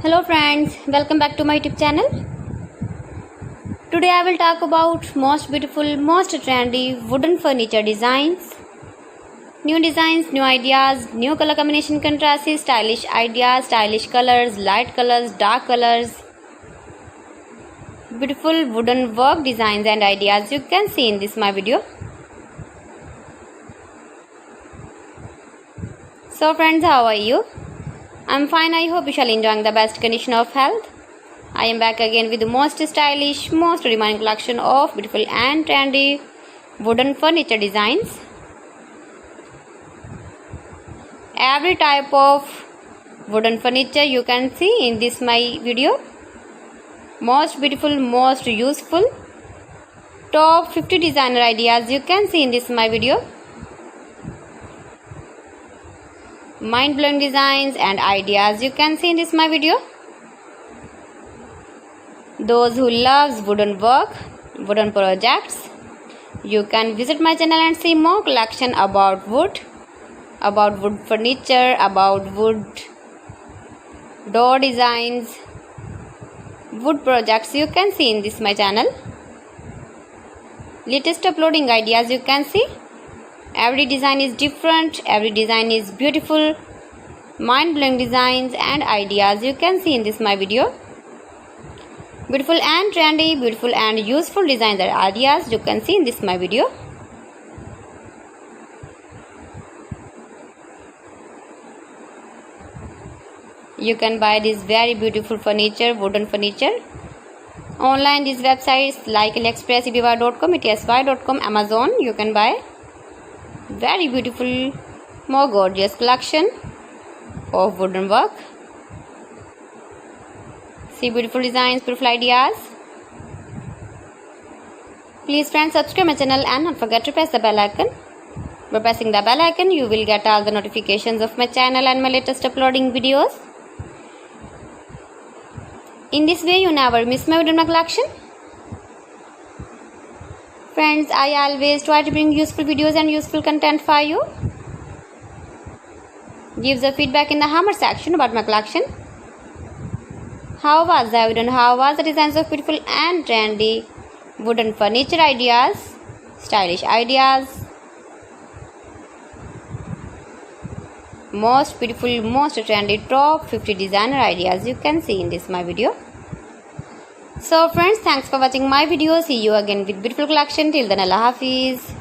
Hello friends, welcome back to my YouTube channel. Today I will talk about most beautiful, most trendy wooden furniture designs. New designs, new ideas, new color combination contrasts, stylish ideas, stylish colors, light colors, dark colors. Beautiful wooden work designs and ideas you can see in this my video. So friends, how are you? I'm fine. I hope you shall enjoy the best condition of health. I am back again with the most stylish, most demanding collection of beautiful and trendy wooden furniture designs. Every type of wooden furniture you can see in this my video. Most beautiful, most useful. Top 50 designer ideas you can see in this my video. Mind-blowing designs and ideas you can see in this my video. Those who loves wooden work, wooden projects, you can visit my channel and see more collection about wood furniture, about wood door designs, wood projects you can see in this my channel. Latest uploading ideas you can see. Every design is different, every design is beautiful, mind-blowing designs and ideas you can see in this my video. Beautiful and trendy, beautiful and useful designs and ideas you can see in this my video. You can buy this very beautiful furniture, wooden furniture online. These websites like AliExpress, eBay.com, etsy.com, Amazon. You can buy very beautiful, more gorgeous collection of wooden work. See beautiful designs, beautiful ideas. Please friends, subscribe my channel and don't forget to press the bell icon. By pressing the bell icon, you will get all the notifications of my channel and my latest uploading videos. In this way, you never miss my wooden collection. Friends, I always try to bring useful videos and useful content for you. Give the feedback in the hammer section about my collection. How was the wooden? How was the designs of beautiful and trendy wooden furniture ideas, stylish ideas, most beautiful, most trendy top 50 designer ideas you can see in this my video. So friends, thanks for watching my video. See you again with beautiful collection. Till then, Allah Hafiz.